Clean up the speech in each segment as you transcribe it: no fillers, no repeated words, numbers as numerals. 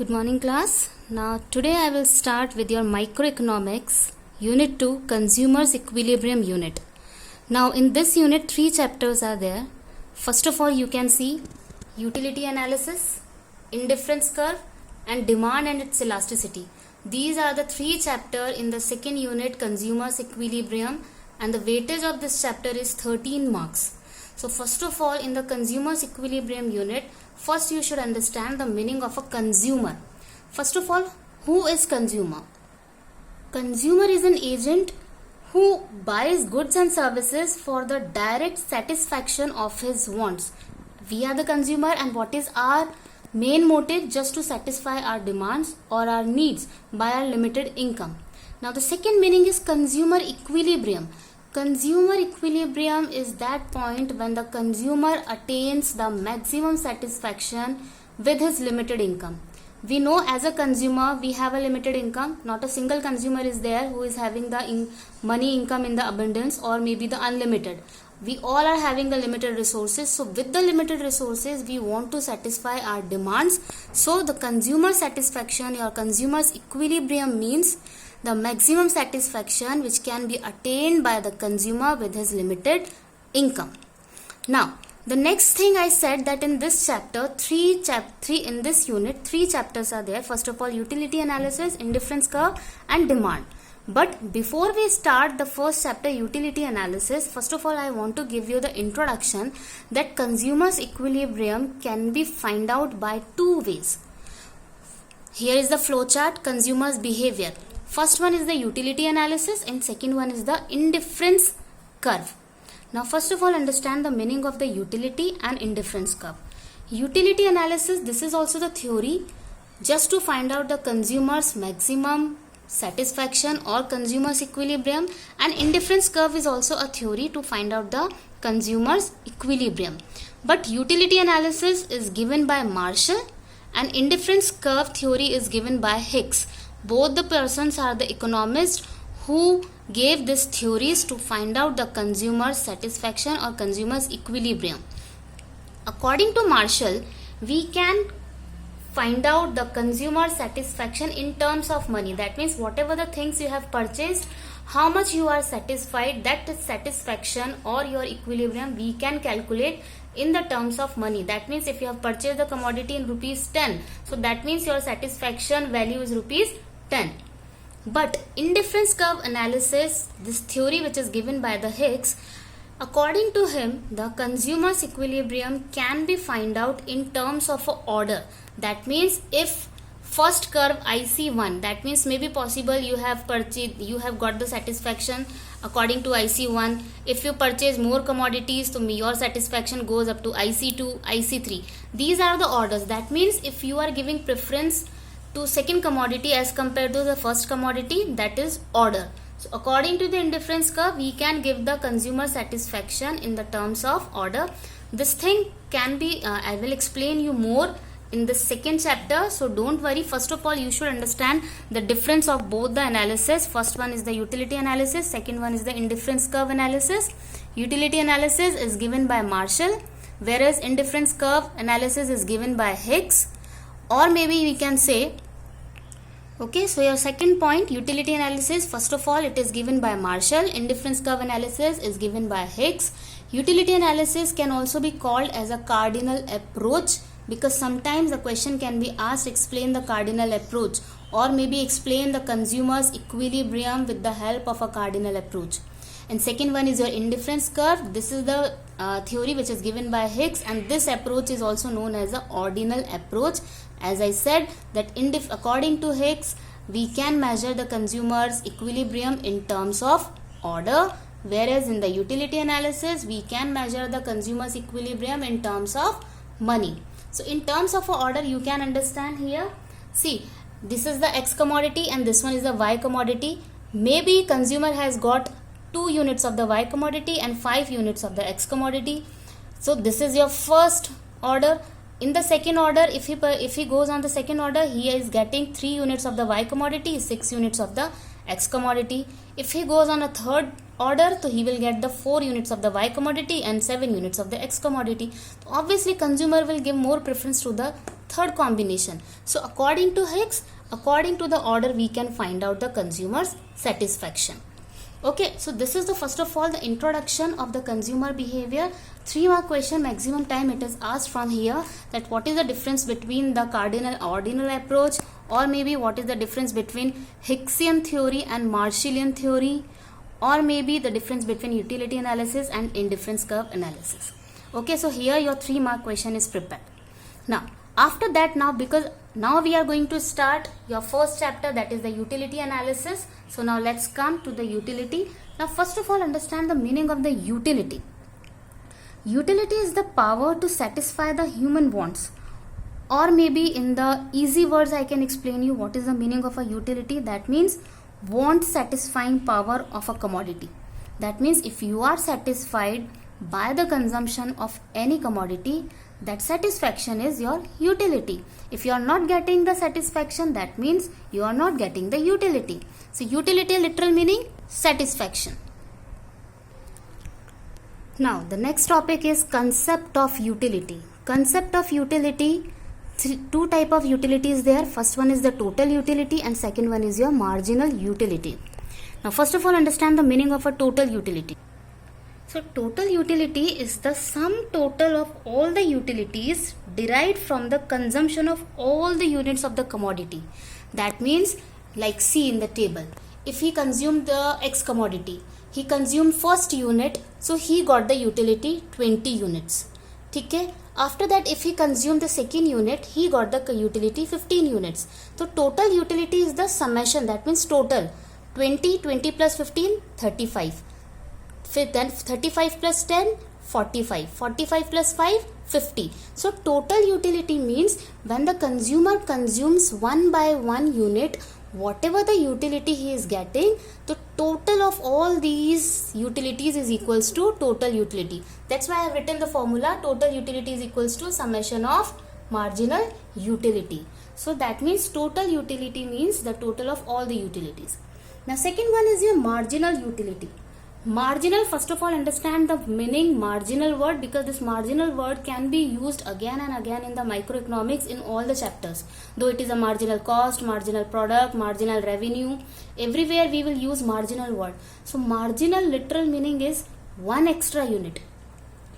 Good morning class. Now today I will start with your microeconomics unit 2 consumers equilibrium unit. Now in this unit 3 chapters are there. First of all you can see utility analysis, indifference curve and demand and its elasticity. These are the 3 chapters in the second unit consumers equilibrium and the weightage of this chapter is 13 marks. So first of all in the consumers equilibrium unit, first you should understand the meaning of a consumer. First of all, who is consumer? Consumer is an agent who buys goods and services for the direct satisfaction of his wants. We are the consumer and what is our main motive? Just to satisfy our demands or our needs by our limited income. Now the second meaning is consumer equilibrium. Consumer equilibrium is that point when the consumer attains the maximum satisfaction with his limited income. We know as a consumer we have a limited income. Not a single consumer is there who is having the money income in the abundance or maybe the unlimited. We all are having the limited resources. So with the limited resources we want to satisfy our demands. So the consumer satisfaction or consumer's equilibrium means the maximum satisfaction which can be attained by the consumer with his limited income. Now, the next thing I said that in this chapter, in this unit, 3 chapters are there. First of all, utility analysis, indifference curve and demand. But before we start the first chapter, utility analysis, first of all, I want to give you the introduction that consumer's equilibrium can be found out by 2 ways. Here is the flowchart, consumer's behavior. First one is the utility analysis and second one is the indifference curve. Now first of all understand the meaning of the utility and indifference curve. Utility analysis, this is also the theory just to find out the consumer's maximum satisfaction or consumer's equilibrium, and indifference curve is also a theory to find out the consumer's equilibrium. But utility analysis is given by Marshall and indifference curve theory is given by Hicks. Both the persons are the economists who gave these theories to find out the consumer's satisfaction or consumer's equilibrium. According to Marshall, we can find out the consumer satisfaction in terms of money. That means whatever the things you have purchased, how much you are satisfied, that satisfaction or your equilibrium we can calculate in the terms of money. That means if you have purchased the commodity in rupees 10, so that means your satisfaction value is rupees 10. But indifference curve analysis, this theory which is given by the Hicks, according to him the consumer's equilibrium can be found out in terms of a order. That means if first curve IC1, that means maybe possible you have purchased, you have got the satisfaction according to IC1. If you purchase more commodities, so your satisfaction goes up to IC2, IC3. These are the orders. That means if you are giving preference to second commodity as compared to the first commodity, that is order. So according to the indifference curve, we can give the consumer satisfaction in the terms of order. This thing can be, I will explain you more in the second chapter, so don't worry. First of all you should understand the difference of both the analysis. First one is the utility analysis, second one is the indifference curve analysis. Utility analysis is given by Marshall, whereas indifference curve analysis is given by Hicks, or maybe we can say, okay, so your second point, utility analysis, first of all it is given by Marshall, indifference curve analysis is given by Hicks. Utility analysis can also be called as a cardinal approach, because sometimes the question can be asked, explain the cardinal approach, or maybe explain the consumer's equilibrium with the help of a cardinal approach. And second one is your indifference curve. This is the theory which is given by Hicks, and this approach is also known as the ordinal approach. As I said that according to Hicks we can measure the consumer's equilibrium in terms of order, whereas in the utility analysis we can measure the consumer's equilibrium in terms of money. So in terms of order you can understand here, see this is the X commodity and this one is the Y commodity. Maybe consumer has got 2 units of the Y commodity and 5 units of the X commodity. So this is your first order. In the second order, if he goes on the second order, he is getting 3 units of the Y commodity, 6 units of the X commodity. If he goes on a third order, so he will get the 4 units of the Y commodity and 7 units of the X commodity. Obviously consumer will give more preference to the third combination. So according to Hicks, according to the order, we can find out the consumer's satisfaction. Okay, so this is the first of all the introduction of the consumer behavior. 3 mark question maximum time it is asked from here, that what is the difference between the cardinal ordinal approach, or maybe what is the difference between Hixian theory and Marshallian theory, or maybe the difference between utility analysis and indifference curve analysis. Okay, so here your 3 mark question is prepared. Now after that, because now we are going to start your first chapter, that is the utility analysis. So now let's come to the utility. Now first of all, understand the meaning of the utility. Utility is the power to satisfy the human wants, or maybe in the easy words I can explain you what is the meaning of a utility. That means want satisfying power of a commodity. That means if you are satisfied by the consumption of any commodity, that satisfaction is your utility. If you are not getting the satisfaction, that means you are not getting the utility. So utility literal meaning satisfaction. Now the next topic is concept of utility. Concept of utility, two type of utility is there. First one is the total utility and second one is your marginal utility. Now first of all, understand the meaning of a total utility. So total utility is the sum total of all the utilities derived from the consumption of all the units of the commodity. That means, like see in the table, if he consumed the X commodity, he consumed first unit, so he got the utility 20 units. Okay? After that, if he consumed the second unit, he got the utility 15 units. So total utility is the summation, that means total 20, 20 plus 15, 35. Then 35 plus 10, 45. 45 plus 5, 50. So total utility means when the consumer consumes one by one unit, whatever the utility he is getting, the total of all these utilities is equals to total utility. That's why I have written the formula, total utility is equals to summation of marginal utility. So that means total utility means the total of all the utilities. Now second one is your marginal utility. Marginal, first of all, understand the meaning marginal word, because this marginal word can be used again and again in the microeconomics in all the chapters. Though it is a marginal cost, marginal product, marginal revenue, everywhere we will use marginal word. So marginal literal meaning is one extra unit.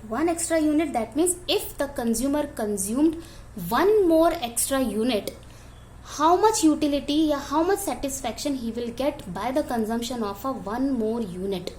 One extra unit, that means if the consumer consumed one more extra unit, how much utility or how much satisfaction he will get by the consumption of a one more unit.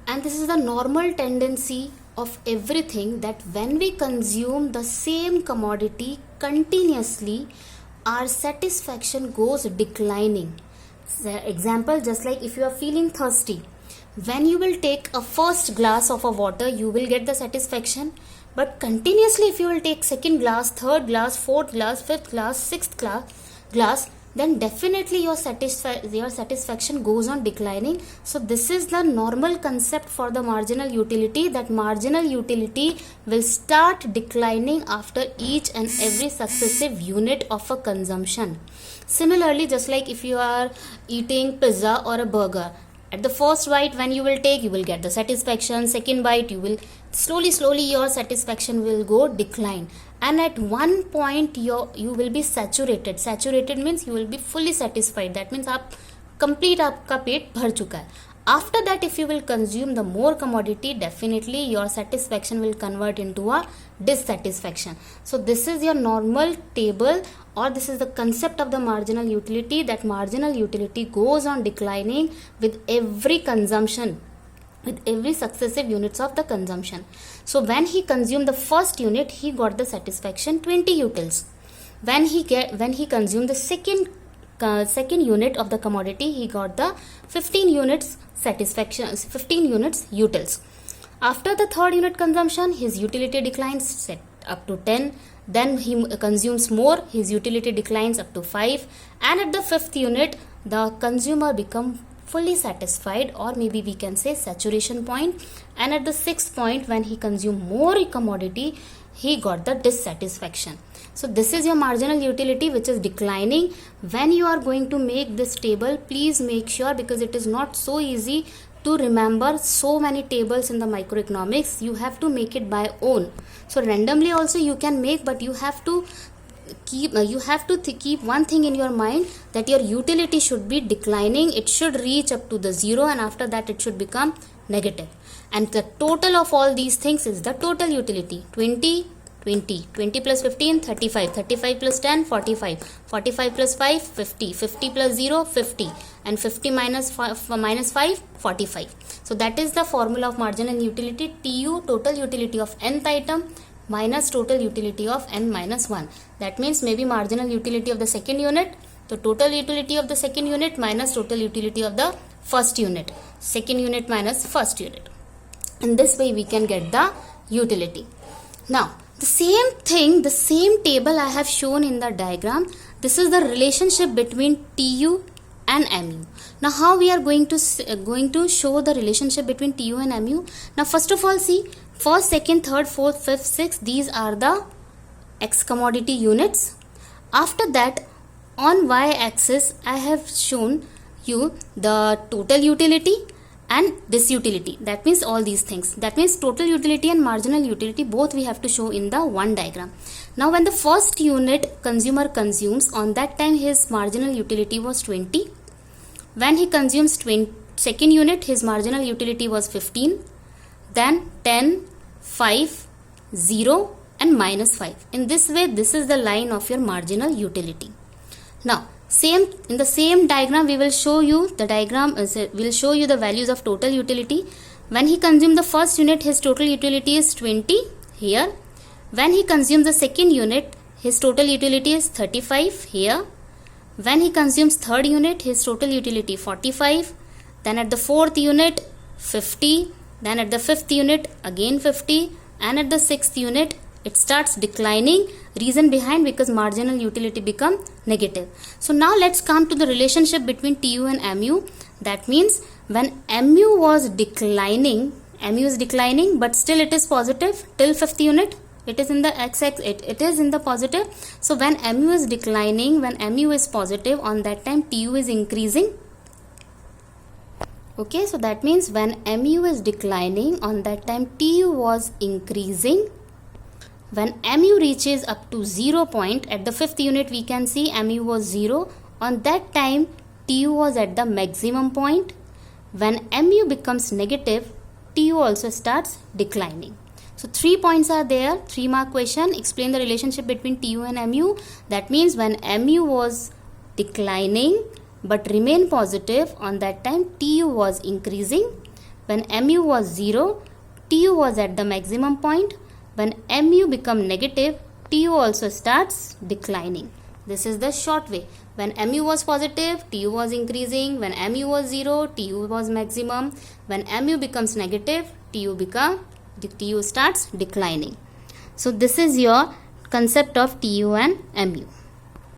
And this is the normal tendency of everything, that when we consume the same commodity continuously, our satisfaction goes declining. Example, just like if you are feeling thirsty, when you will take a first glass of a water, you will get the satisfaction. But continuously if you will take second glass, third glass, fourth glass, fifth glass, sixth glass, then definitely your satisfaction goes on declining. So this is the normal concept for the marginal utility, that marginal utility will start declining after each and every successive unit of a consumption. Similarly, just like if you are eating pizza or a burger, at the first bite when you will take, you will get the satisfaction. Second bite, you will slowly your satisfaction will go decline, and at one point you will be saturated. Saturated means you will be fully satisfied. That means complete आपका पेट भर चुका है. After that, if you will consume the more commodity, definitely your satisfaction will convert into a dissatisfaction. So this is your normal table, or this is the concept of the marginal utility, that marginal utility goes on declining with every consumption, with every successive units of the consumption. So when he consumed the first unit, he got the satisfaction 20 utils. When he consumed the second unit of the commodity, he got the 15 units satisfaction, 15 units utils. After the third unit consumption, his utility declines set up to 10. Then he consumes more, his utility declines up to 5. And at the fifth unit, the consumer become fully satisfied, or maybe we can say saturation point. And at the sixth point, when he consumed more commodity, he got the dissatisfaction. So this is your marginal utility, which is declining. When you are going to make this table, please make sure, because it is not so easy to remember so many tables in the microeconomics, you have to make it by own. So randomly also you can make, but you have to keep one thing in your mind, that your utility should be declining. It should reach up to the 0, and after that it should become negative. And the total of all these things is the total utility. 20 plus 15, 35, 35 plus 10, 45, 45 plus 5, 50, 50 plus 0, 50, and 50 minus 5, 45. So that is the formula of marginal utility. TU, total utility of nth item, minus total utility of n minus 1. That means maybe marginal utility of the second unit, the total utility of the second unit minus total utility of the first unit, second unit minus first unit. In this way we can get the utility. Now the same thing, the same table I have shown in the diagram. This is the relationship between TU and MU. Now how we are going to show the relationship between TU and MU? Now first of all, see, first, second, third, fourth, fifth, sixth, these are the X commodity units. After that, on Y axis I have shown you the total utility and this utility. That means all these things. That means total utility and marginal utility, both we have to show in the one diagram. Now when the first unit consumer consumes, on that time his marginal utility was 20. When he consumes second unit, his marginal utility was 15. Then 10, 5, 0 and minus 5. In this way, this is the line of your marginal utility. Now in the same diagram we will show you the values of total utility. When he consumes the first unit, his total utility is 20 here. When he consumes the second unit, his total utility is 35 here. When he consumes third unit, his total utility 45. Then at the fourth unit 50. Then at the fifth unit again 50. And at the sixth unit it starts declining. Reason behind, because marginal utility become negative. So now let's come to the relationship between TU and MU. That means when MU was declining, MU is declining but still it is positive till fifth unit. It is in the x-axis, it is in the positive. So when MU is declining, when MU is positive, on that time TU is increasing. Okay, so that means when MU is declining, on that time TU was increasing. When MU reaches up to 0 point, at the fifth unit we can see MU was 0. On that time TU was at the maximum point. When MU becomes negative, TU also starts declining. So 3 points are there, 3 mark question. Explain the relationship between TU and MU. That means when MU was declining but remain positive, on that time TU was increasing. When MU was 0, TU was at the maximum point. When MU become negative, TU also starts declining. This is the short way. When MU was positive, TU was increasing. When MU was 0, TU was maximum. When MU becomes negative, TU starts declining. So this is your concept of TU and MU.